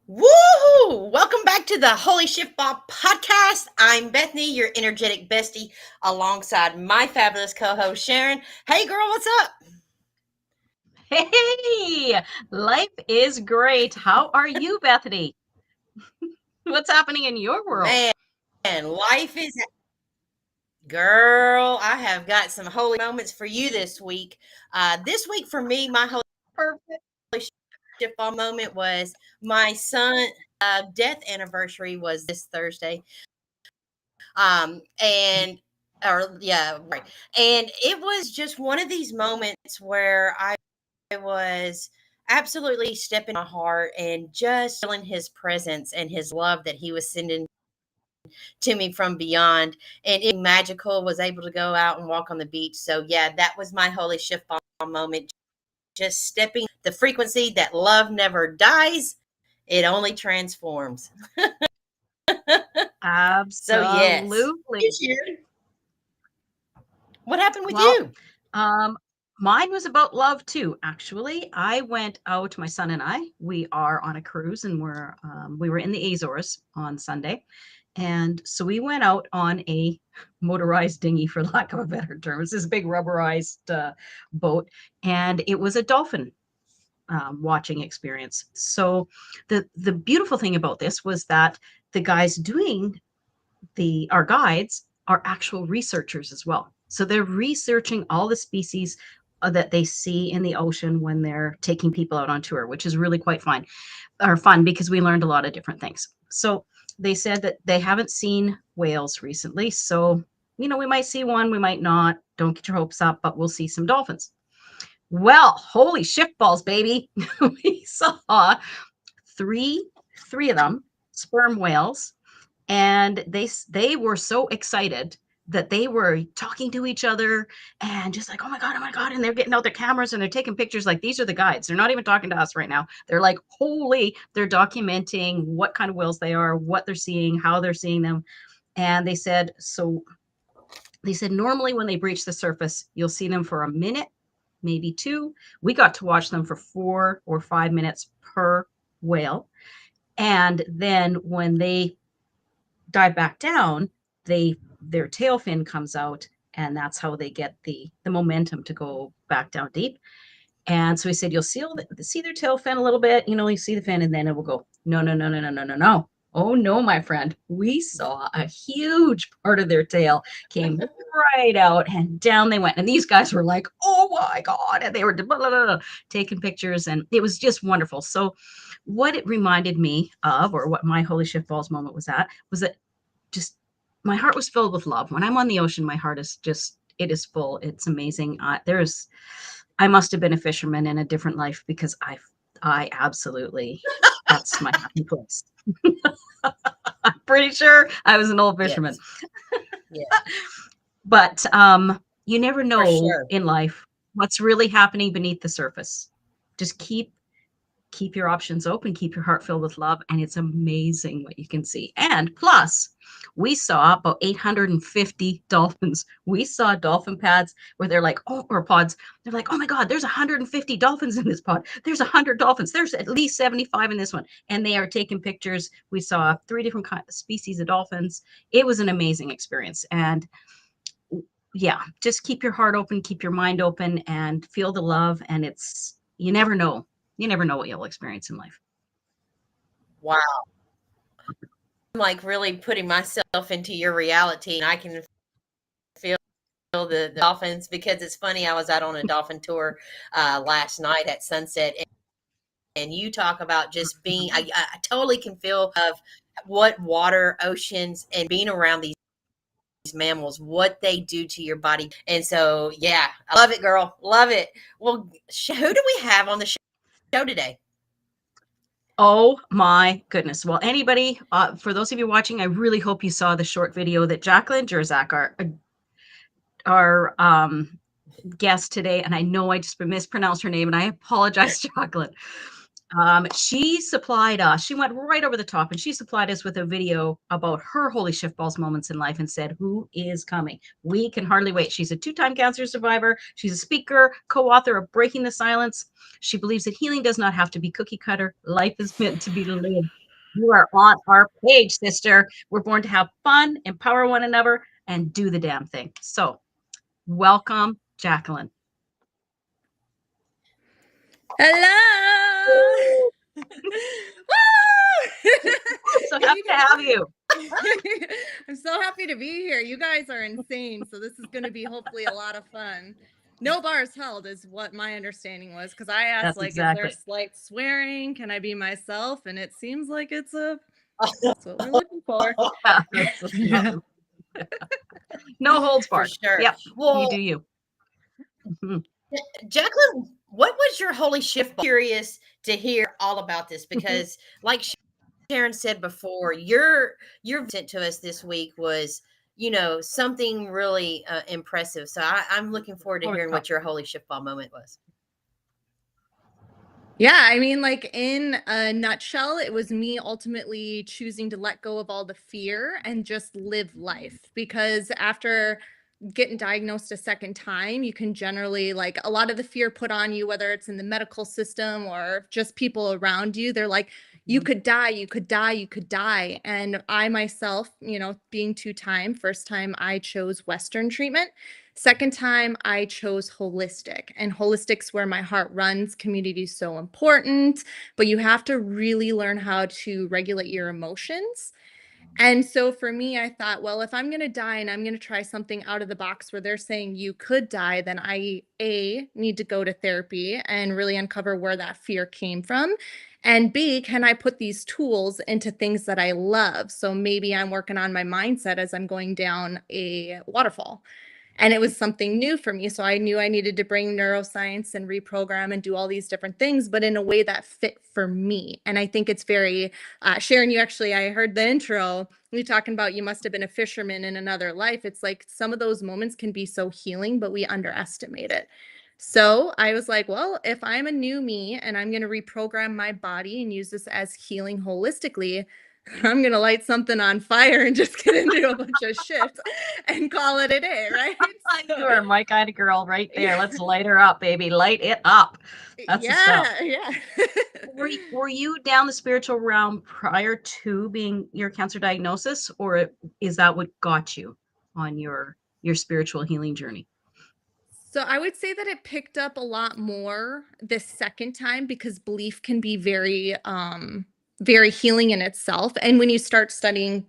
Woohoo! Welcome back to the Holy Shiftball podcast. I'm Bethany, your energetic bestie, alongside my fabulous co-host Sharon. Hey, girl, what's up? Hey, life is great. How are you, Bethany? What's happening in your world? Man, life is girl. I have got some holy moments for you this week. This week for me, my holy Perfect. shiftball moment was my son' death anniversary was this Thursday. And or yeah, right. And it was just one of these moments where I was absolutely stepping my heart and just feeling his presence and his love that he was sending to me from beyond. And it was magical, was able to go out and walk on the beach. So yeah, that was my holy shift bomb moment. Just stepping the frequency that love never dies. It only transforms. So yes. Absolutely. What happened with Well, you? um, mine was about love too, actually. I went out, my son and I, we are on a cruise and we were in the Azores on Sunday. And so we went out on a motorized dinghy, for lack of a better term. It's this big rubberized boat, and it was a dolphin watching experience. So the beautiful thing about this was that the guys doing the our guides are actual researchers as well. So they're researching all the species that they see in the ocean when they're taking people out on tour, which is really quite fun because we learned a lot of different things. So they said that they haven't seen whales recently. So, we might see one, we might not. Don't get your hopes up, but we'll see some dolphins. Well, holy shift balls, baby. We saw three three of them, sperm whales, and they were so excited that they were talking to each other and just like, oh my god, and they're getting out their cameras and they're taking pictures. Like, these are the guides, they're not even talking to us right now. They're like, holy, they're documenting what kind of whales they are, what they're seeing, how they're seeing them. And they said normally when they breach the surface, you'll see them for a minute, maybe two. We got to watch them for 4 or 5 minutes per whale. And then when they dive back down, their tail fin comes out, and that's how they get the momentum to go back down deep. And so he said, you'll see their tail fin a little bit, you see the fin, and then it will go, no, no, no, no, no, no, no, no. Oh no, my friend. We saw a huge part of their tail came right out and down they went. And these guys were like, oh my God. And they were blah, blah, blah, taking pictures. And it was just wonderful. So what it reminded me of, or what my holy shift balls moment was that just my heart was filled with love. When I'm on the ocean, my heart is just, it is full. It's amazing. I must have been a fisherman in a different life because I absolutely, that's my happy place. I'm pretty sure I was an old fisherman. Yes. Yeah, But you never for know sure. in life what's really happening beneath the surface. Just keep your options open, keep your heart filled with love, and it's amazing what you can see. And plus, we saw about 850 dolphins. We saw dolphin pads where they're like, oh, or pods. They're like, oh my God, there's 150 dolphins in this pod. There's 100 dolphins. There's at least 75 in this one. And they are taking pictures. We saw 3 different species of dolphins. It was an amazing experience. And yeah, just keep your heart open, keep your mind open, and feel the love. And you never know. You never know what you'll experience in life. Wow. I'm like really putting myself into your reality, and I can feel the dolphins because it's funny. I was out on a dolphin tour last night at sunset, and you talk about just being. I totally can feel of what water, oceans, and being around these mammals, what they do to your body. And so, yeah, I love it, girl. Love it. Well, who do we have on the show today? Oh my goodness. Well, anybody, for those of you watching, I really hope you saw the short video that Jaclyn Jereczek, our guest today, and I know I just mispronounced her name, and I apologize, Jaclyn. She supplied us, she went right over the top and she supplied us with a video about her holy Shiftballs moments in life and said, who is coming? We can hardly wait. She's a 2-time cancer survivor. She's a speaker, co-author of Breaking the Silence. She believes that healing does not have to be cookie cutter. Life is meant to be lived. You are on our page, sister. We're born to have fun, empower one another, and do the damn thing. So welcome, Jaclyn. Hello. So happy to have you. I'm so happy to be here. You guys are insane. So this is going to be hopefully a lot of fun. No bars held is what my understanding was, because I asked, That's is there exactly. slight swearing? Can I be myself? And it seems like that's what we're looking for. No holds For barred. sure. Yep. Well, You do you. Jaclyn, what was your holy shift? Curious to hear all about this because, like Sharon said before, your sent to us this week was, something really impressive. So I'm looking forward to hearing what your holy shift ball moment was. Yeah, I mean, like in a nutshell, it was me ultimately choosing to let go of all the fear and just live life. Because after getting diagnosed a second time, you can generally, like, a lot of the fear put on you, whether it's in the medical system or just people around you, they're like, you could die, you could die, you could die. And I myself, being 2-time, first time I chose Western treatment. Second time I chose holistic, and holistic's where my heart runs. Community is so important, but you have to really learn how to regulate your emotions. And so for me, I thought, well, if I'm going to die and I'm going to try something out of the box where they're saying you could die, then I need to go to therapy and really uncover where that fear came from. And B, can I put these tools into things that I love? So maybe I'm working on my mindset as I'm going down a waterfall. And it was something new for me. So I knew I needed to bring neuroscience and reprogram and do all these different things, but in a way that fit for me. And I think it's very, Sharon, I heard the intro, you talking about you must have been a fisherman in another life. It's like some of those moments can be so healing, but we underestimate it. So I was like, well, if I'm a new me and I'm going to reprogram my body and use this as healing holistically, I'm going to light something on fire and just get into a bunch of shit and call it a day, right? You are my kind of girl right there. Let's light her up, baby. Light it up. That's the stuff. Yeah. Were you down the spiritual realm prior to being your cancer diagnosis, or is that what got you on your spiritual healing journey? So I would say that it picked up a lot more this second time because belief can be very, very healing in itself. And when you start studying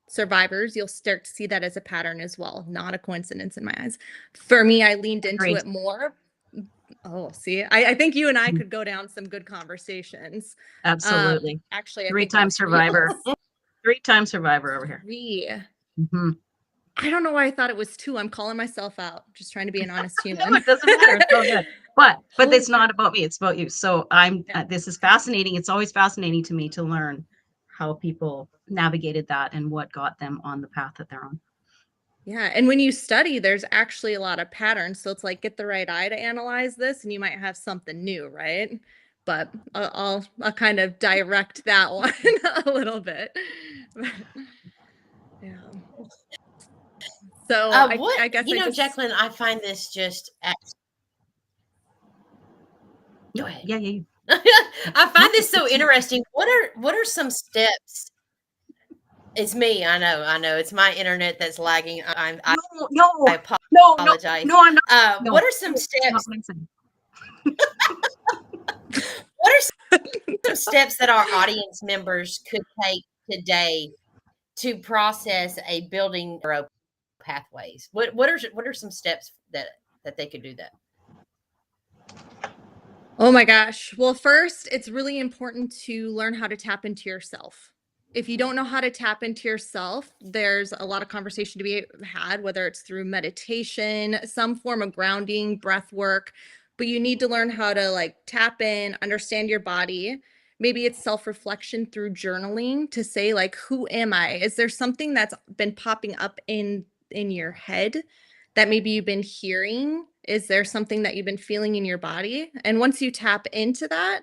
survivors, you'll start to see that as a pattern as well. Not a coincidence in my eyes. For me, I leaned into Agreed. it more. Oh, see, I think you and I could go down some good conversations. Absolutely. Actually, I think 3-time all three of survivor. us. 3-time survivor over here. 3. Mm-hmm. I don't know why I thought it was 2. I'm calling myself out. Just trying to be an honest human. No, it doesn't matter. It's all good. But it's not about me. It's about you. So this is fascinating. It's always fascinating to me to learn how people navigated that and what got them on the path that they're on. Yeah, and when you study, there's actually a lot of patterns. So it's like, get the right eye to analyze this, and you might have something new, right? But I'll kind of direct that one a little bit. Yeah. So I guess Jaclyn, I find this just. Go ahead. Yeah. I find this so interesting. What are some steps? It's me. I know. It's my internet that's lagging. I apologize. No, I'm not. What are some steps? What are some steps that our audience members could take today to process a building neuro pathways? What are some steps that they could do that? Oh my gosh. Well, first, it's really important to learn how to tap into yourself. If you don't know how to tap into yourself, there's a lot of conversation to be had, whether it's through meditation, some form of grounding, breath work, but you need to learn how to like tap in, understand your body. Maybe it's self-reflection through journaling to say like, who am I? Is there something that's been popping up in your head that maybe you've been hearing? Is there something that you've been feeling in your body? And once you tap into that,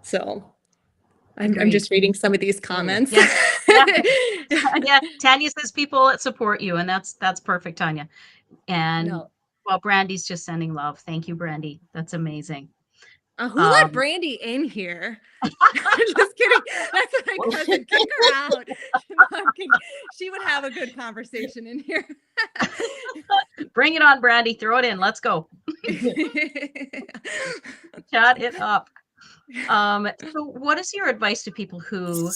So I'm Agreed. just reading some of these comments. Yes. Yeah. Yeah. Tanya says people that support you, and that's perfect, Tanya. And No. well, Brandy's just sending love. Thank you, Brandy. That's amazing. Who let Brandy in here? Just kidding. That's my Well, cousin. Kick her out. No, I'm kidding. She would have a good conversation in here. bring it on, Brandy. Throw it in. Let's go. Chat it up. So what is your advice to people who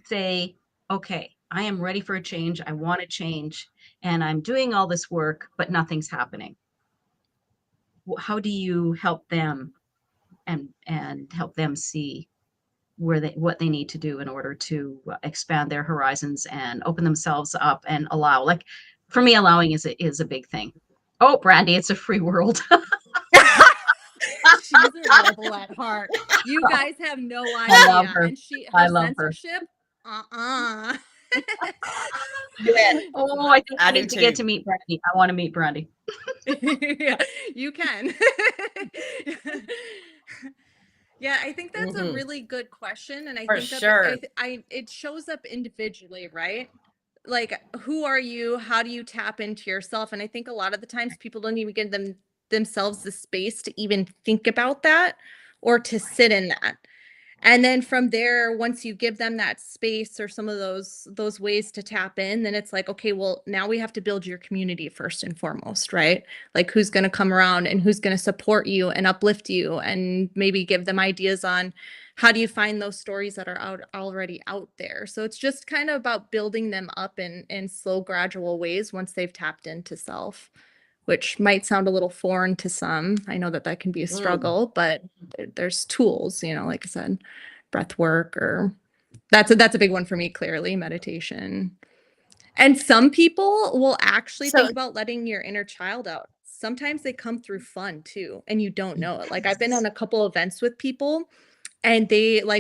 say, okay, I am ready for a change. I want to change and I'm doing all this work, but nothing's happening. How do you help them and help them see what they need to do in order to expand their horizons and open themselves up and allow? Like for me, allowing is a big thing. Oh, Brandy, it's a free world. She's a rebel at heart. You guys have no idea. I love her. And her love her. censorship. Yeah, Oh, I think I do need to get too. to meet Brandy. I want to meet Brandy. Yeah, you can. Yeah, I think that's a really good question, and I For think sure. it shows up individually, right? Like, who are you? How do you tap into yourself? And I think a lot of the times people don't even give themselves the space to even think about that or to sit in that. And then from there, once you give them that space or some of those ways to tap in, then it's like, okay, well, now we have to build your community first and foremost, right? Like who's going to come around and who's going to support you and uplift you and maybe give them ideas on how do you find those stories that are already out there. So it's just kind of about building them up in slow, gradual ways once they've tapped into self, which might sound a little foreign to some. I know that can be a struggle, but there's tools, like I said, breath work, or that's a big one for me, clearly, meditation. And some people will actually think about letting your inner child out. Sometimes they come through fun too, and you don't know it. Like I've been on a couple events with people and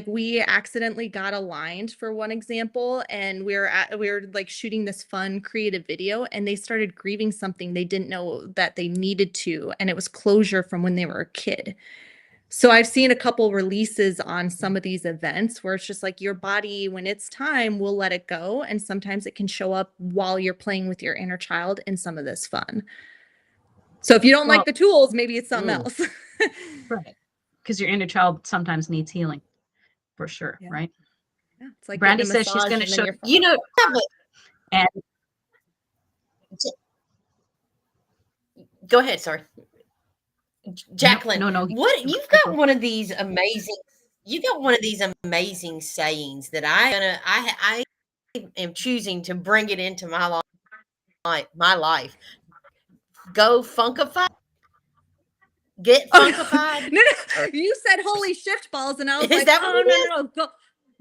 we accidentally got aligned, for one example, and we were like shooting this fun creative video and they started grieving something they didn't know that they needed to, and it was closure from when they were a kid. So I've seen a couple releases on some of these events where it's just like your body, when it's time, will let it go, and sometimes it can show up while you're playing with your inner child in some of this fun. So if you don't like the tools, maybe it's something else. Right. Because your inner child sometimes needs healing, for sure, right? Yeah, it's like Brandy says she's going to show and go ahead. Sorry, Jaclyn. No. What you've got one of these amazing. You got one of these amazing sayings that I am choosing to bring it into my life. Go funkified. Get funkified. No, you said holy Shiftballs, and I was like, oh no,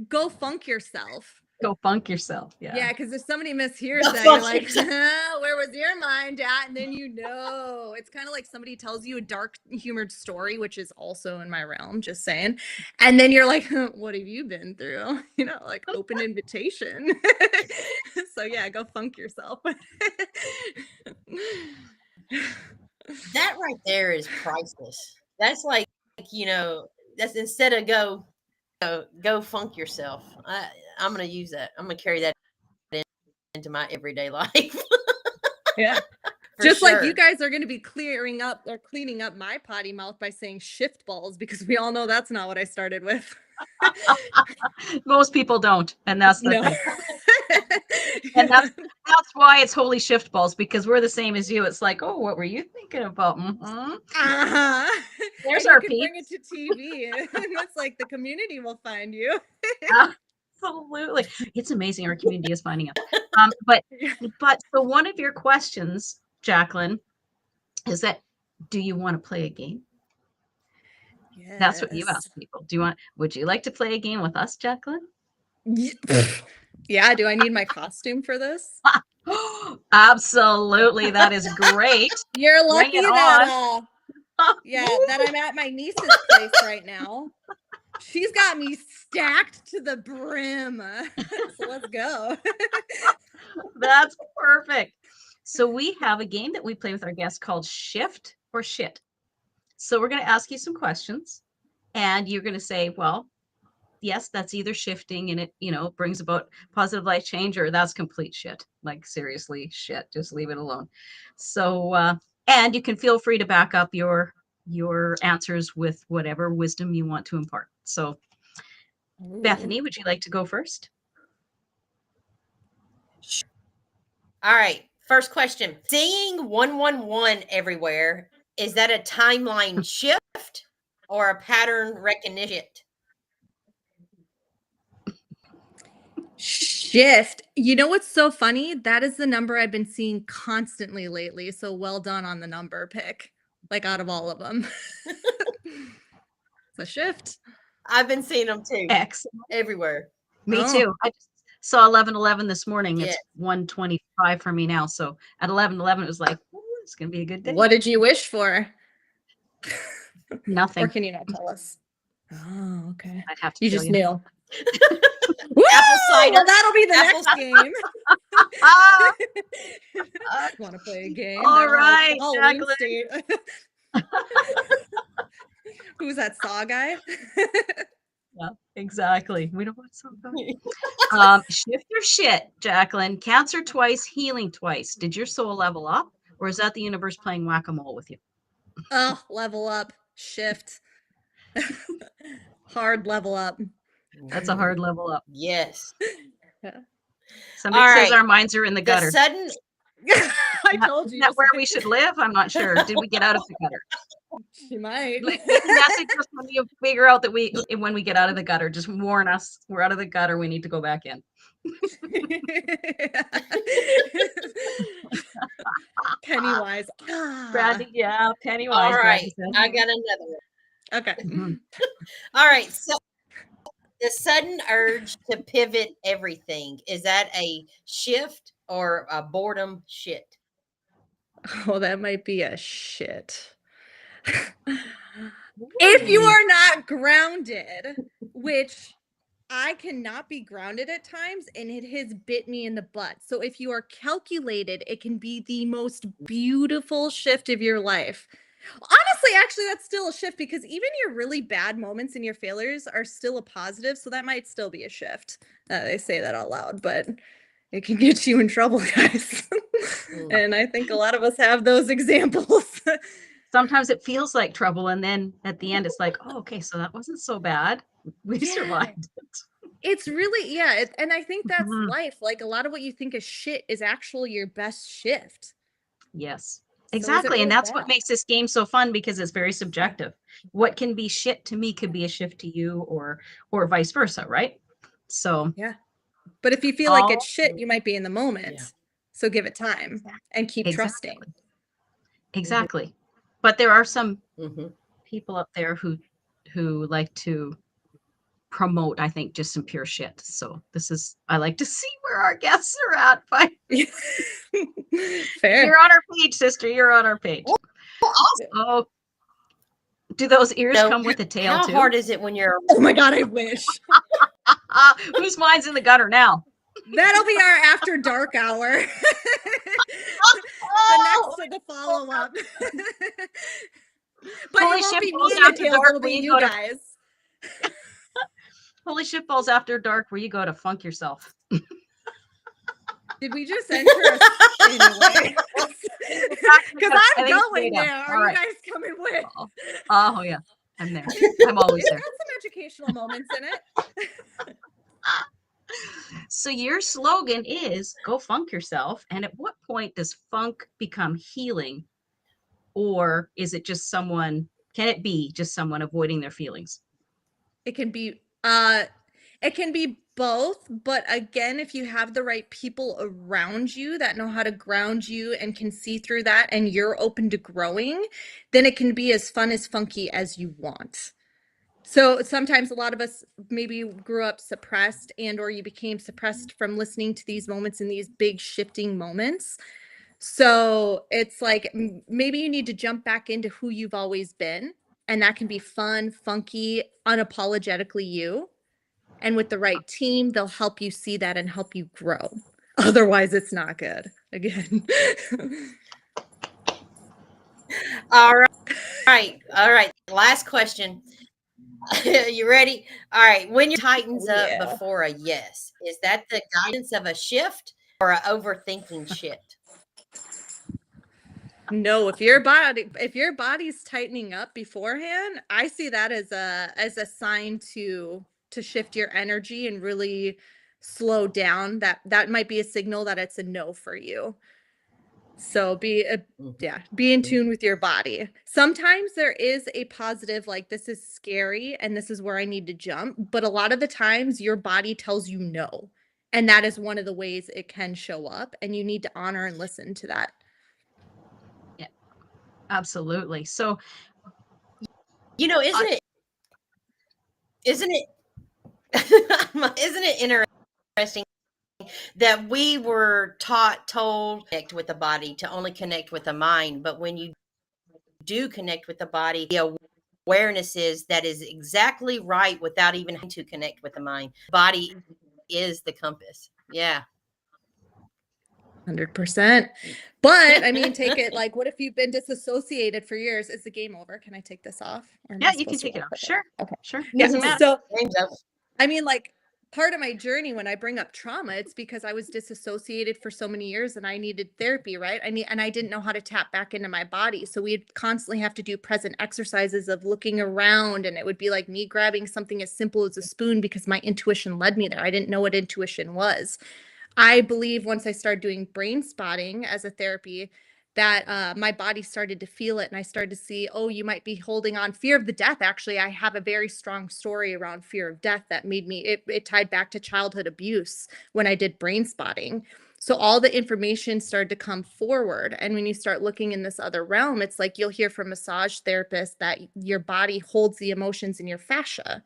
go funk yourself. Go funk yourself. Yeah, because if somebody mishears that, you're like, where was your mind at? And then it's kind of like somebody tells you a dark humored story, which is also in my realm, just saying, and then you're like, what have you been through? Like open invitation. So yeah, go funk yourself. That right there is priceless. That's like, that's instead of go funk yourself. I'm going to use that. I'm going to carry that into my everyday life. Yeah. Just like you guys are going to be cleaning up my potty mouth by saying Shiftballs, because we all know that's not what I started with. Most people don't, and that's the thing. And that's why it's holy Shiftballs, because we're the same as you. It's like, oh, what were you thinking about? There's our peeps. Bring it to TV, and it's like the community will find you. Absolutely, it's amazing. Our community is finding us. But so one of your questions, Jaclyn, is that do you want to play a game? Yes. That's what you ask people. Would you like to play a game with us, Jaclyn? Yeah. Do I need my costume for this? Absolutely. That is great. You're lucky that that I'm at my niece's place right now. She's got me stacked to the brim. So let's go. That's perfect. So we have a game that we play with our guests called Shift or Shit. So we're going to ask you some questions, And you're going to say, well, yes, that's either shifting and it, brings about positive life change, or that's complete shit. Like seriously, shit, just leave it alone. So, and you can feel free to back up your answers with whatever wisdom you want to impart. So, Bethany, would you like to go first? All right. First question. Seeing 111 everywhere, is that a timeline shift or a pattern recognition? Shift. You know what's so funny? That is the number I've been seeing constantly lately. So well done on the number pick, like out of all of them. It's a shift. I've been seeing them too. Excellent. Everywhere. Me too. I just saw 11:11 this morning. Yeah. It's 1:25 for me now. So at 11:11, it was like, it's going to be a good day. What did you wish for? Nothing. Or can you not tell us? Oh, okay. I'd have to You tell just knew. Apple cider. Well, that'll be the Apple next game. Want to play a game? All right, Halloween Jaclyn. State. Who's that Saw guy? Yeah, exactly. We don't want to shift or shit, Jaclyn. Cancer twice, healing twice. Did your soul level up, or is that the universe playing whack-a-mole with you? Oh, level up, shift. Hard level up. That's a hard level up. Yes. Somebody says our minds are in the gutter. The sudden. I told you. Isn't that where we should live? I'm not sure. Did we get out of the gutter? She might. Message us when you figure out that when we get out of the gutter, just warn us. We're out of the gutter. We need to go back in. Pennywise. Brandy, yeah, Pennywise. All right. I got another one. Okay. All right. So the sudden urge to pivot everything, is that a shift or a boredom shit? Oh, that might be a shit. If you are not grounded, which I cannot be grounded at times, and it has bit me in the butt. So if you are calculated, it can be the most beautiful shift of your life. Honestly, actually, that's still a shift, because even your really bad moments and your failures are still a positive. So that might still be a shift. They say that out loud, but it can get you in trouble, guys. And I think a lot of us have those examples. Sometimes it feels like trouble, and then at the end, it's like, oh, okay, so that wasn't so bad. We survived it. It's really, and I think that's life. Like, a lot of what you think is shit is actually your best shift. Yes, So exactly. really And that's bad? what makes this game so fun, because it's very subjective. What can be shit to me could be a shift to you, or vice versa, right? So yeah. But if you feel like it's shit, you might be in the moment. Yeah. So give it time and keep trusting. Exactly. But there are some Mm-hmm. people up there who like to promote, I think, just some pure shit. So I like to see where our guests are at. But Fair. You're on our page, sister. You're on our page. Oh, do those ears come with a tail too? How hard is it when you're? Oh my God, I wish. Whose mind's in the gutter now? That'll be our after dark hour. The follow-up. But Holy it won't be shit, me balls in the after tail, dark, it'll be where you you go to- guys. Holy shit balls after dark, where you go to funk yourself. Did we just enter a anyway? Because I'm going there. Are you guys coming with? Oh yeah, I'm there. I'm always there. It's got some educational moments in it. So your slogan is go funk yourself. And at what point does funk become healing? Or is it just can it be just someone avoiding their feelings? It can be both, but again, if you have the right people around you that know how to ground you and can see through that, and you're open to growing, then it can be as fun as funky as you want. So sometimes a lot of us maybe grew up suppressed, and or you became suppressed from listening to these moments and these big shifting moments. So it's like maybe you need to jump back into who you've always been, and that can be fun, funky, unapologetically you. And with the right team, they'll help you see that and help you grow. Otherwise, it's not good. Again. All right. Last question. You ready? All right. When your tightens up Yeah. before a yes, is that the guidance of a shift or a overthinking shift? No, if your body's tightening up beforehand, I see that as a sign to shift your energy and really slow down. That might be a signal that it's a no for you. So be in tune with your body. Sometimes there is a positive, like this is scary and this is where I need to jump, but a lot of the times your body tells you no. And that is one of the ways it can show up, and you need to honor and listen to that. Yeah, absolutely. So You know, I, isn't it isn't it interesting that we were told connect with the body to only connect with the mind, but when you do connect with the body, the awareness is that is exactly right without even having to connect with the mind. Body is the compass. Yeah. 100%. But I mean, take it like, what if you've been disassociated for years? Is the game over? Can I take this off? Or am I yeah, you can supposed to take it work off. with it? Sure. Okay. Sure. Yeah. Doesn't matter. So, Name's up. I mean, like, part of my journey when I bring up trauma, it's because I was disassociated for so many years and I needed therapy, right? And I didn't know how to tap back into my body. So we'd constantly have to do present exercises of looking around, and it would be like me grabbing something as simple as a spoon because my intuition led me there. I didn't know what intuition was. I believe once I started doing brain spotting as a therapy, that my body started to feel it, and I started to see, oh, you might be holding on. Fear of the death. Actually, I have a very strong story around fear of death that made me, it tied back to childhood abuse when I did brain spotting. So all the information started to come forward. And when you start looking in this other realm, it's like you'll hear from massage therapists that your body holds the emotions in your fascia,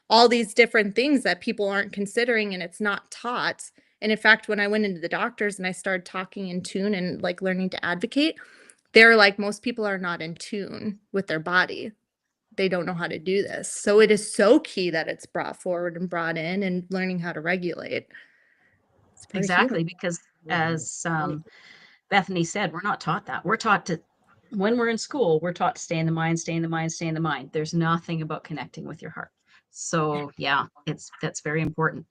all these different things that people aren't considering and it's not taught. And in fact, when I went into the doctors and I started talking in tune and like learning to advocate, they're like, most people are not in tune with their body. They don't know how to do this. So it is so key that it's brought forward and brought in, and learning how to regulate. It's very human. Exactly. Because as Bethany said, we're not taught that. We're taught to, when we're in school, we're taught to stay in the mind, stay in the mind, stay in the mind. There's nothing about connecting with your heart. So yeah, that's very important.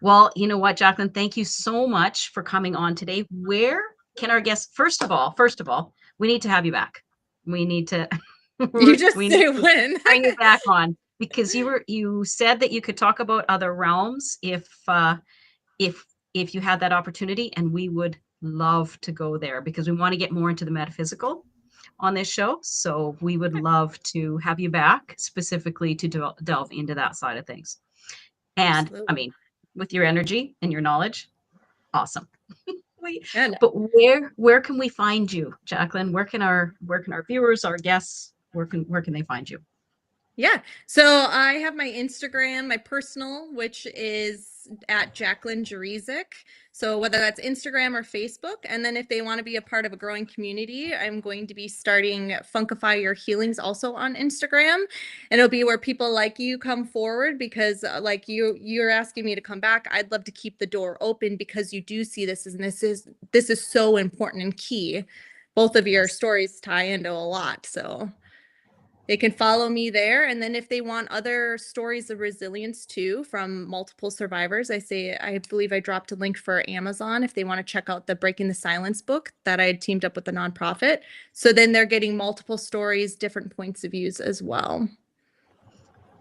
Well, you know what, Jaclyn, thank you so much for coming on today. Where can our guests, first of all, we need to have you back. We need to, You just we need say to when. bring you back on, because you said that you could talk about other realms if if you had that opportunity, and we would love to go there because we want to get more into the metaphysical on this show. So we would love to have you back specifically to delve into that side of things. And I Absolutely. mean, with your energy and your knowledge, awesome. we, And but where can we find you, Jaclyn? Where can our viewers, our guests, where can they find you? yeah. So I have my Instagram, my personal, which is at Jaclyn Jereczek. So whether that's Instagram or Facebook. And then if they want to be a part of a growing community, I'm going to be starting Funkify Your Healings also on Instagram. And it'll be where people like you come forward, because like you're asking me to come back. I'd love to keep the door open because you do see this, and this is so important and key. Both of your Yes. stories tie into a lot. So they can follow me there. And then if they want other stories of resilience too from multiple survivors, I believe I dropped a link for Amazon if they want to check out the Breaking the Silence book that I had teamed up with the nonprofit. So then they're getting multiple stories, different points of views as well.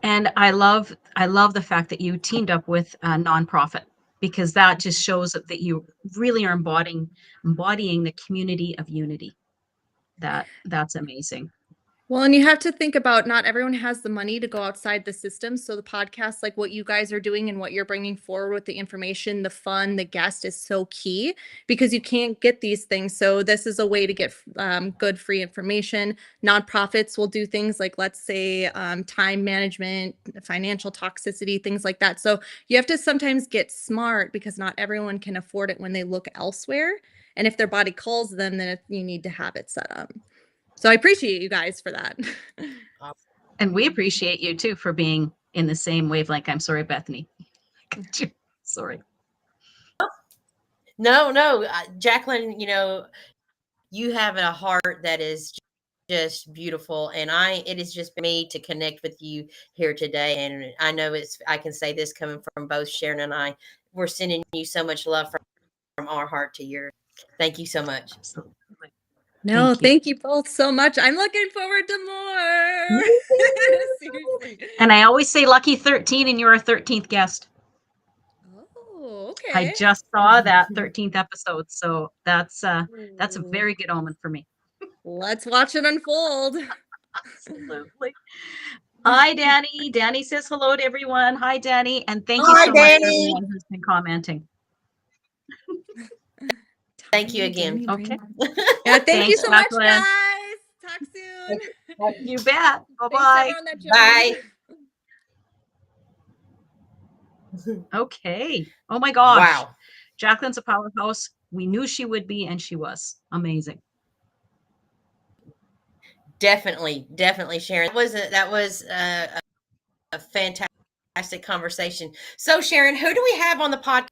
And I love the fact that you teamed up with a nonprofit, because that just shows that you really are embodying the community of unity. That's amazing. Well, and you have to think about, not everyone has the money to go outside the system. So the podcast, like what you guys are doing and what you're bringing forward with the information, the fun, the guest, is so key because you can't get these things. So this is a way to get good free information. Nonprofits will do things like, let's say, time management, financial toxicity, things like that. So you have to sometimes get smart because not everyone can afford it when they look elsewhere. And if their body calls them, then you need to have it set up. So I appreciate you guys for that. And we appreciate you too for being in the same wavelength. I'm sorry, Bethany. Sorry. No, Jaclyn, you have a heart that is just beautiful. And it has just been me to connect with you here today. And I know I can say this coming from both Sharon and I, we're sending you so much love from our heart to yours. Thank you so much. Absolutely. No, thank you both so much. I'm looking forward to more. Seriously. And I always say lucky 13, and you're our 13th guest. Oh, okay. I just saw that 13th episode, so that's a very good omen for me. Let's watch it unfold. Absolutely. Hi, Danny. Danny says hello to everyone. Hi, Danny, and thank you Hi, so much for Danny. everyone who's been commenting. Thank you again. Okay. Yeah, thank you Thanks, so much, Jaclyn. guys. Talk soon. You bet. Thanks, Bye-bye. everyone that joined. Bye. Okay. Oh my gosh. Wow. Jaclyn's a powerhouse. We knew she would be, and she was amazing. Definitely, Sharon. That was a fantastic conversation. So, Sharon, who do we have on the podcast?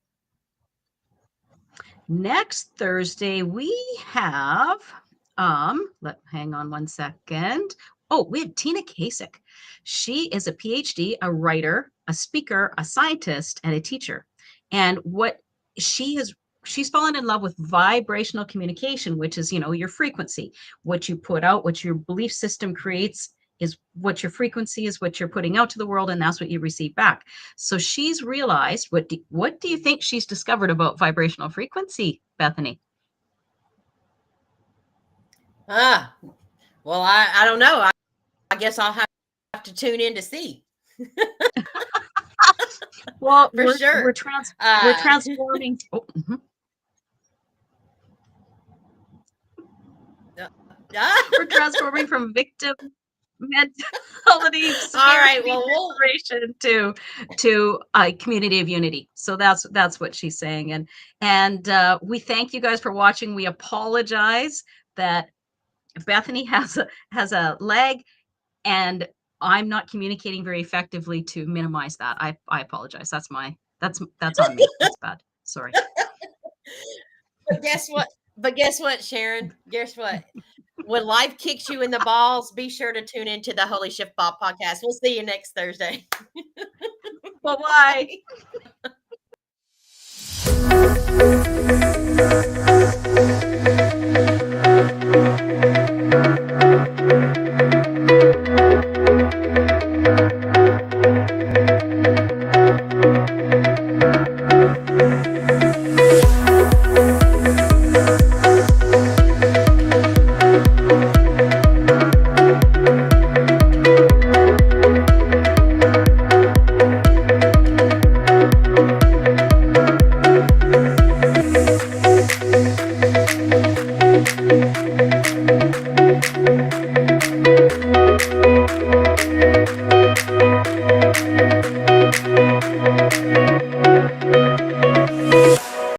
Next Thursday, we have, hang on one second. Oh, we have Tina Kasich. She is a PhD, a writer, a speaker, a scientist, and a teacher. And what she's fallen in love with vibrational communication, which is, your frequency, what you put out, what your belief system creates is what your frequency is, what you're putting out to the world, and that's what you receive back. So she's realized, what do you think she's discovered about vibrational frequency, Bethany? Well, I don't know. I guess I'll have to tune in to see. Well, for sure. We're transforming. Oh, we're transforming from victim mentality, all right, well, to a community of unity. So that's what she's saying, and we thank you guys for watching. We apologize that Bethany has a lag, and I'm not communicating very effectively to minimize that. I apologize. That's on me. That's bad. Sorry. But guess what, Sharon? Guess what? When life kicks you in the balls, be sure to tune into the Holy Shiftball podcast. We'll see you next Thursday. Bye-bye.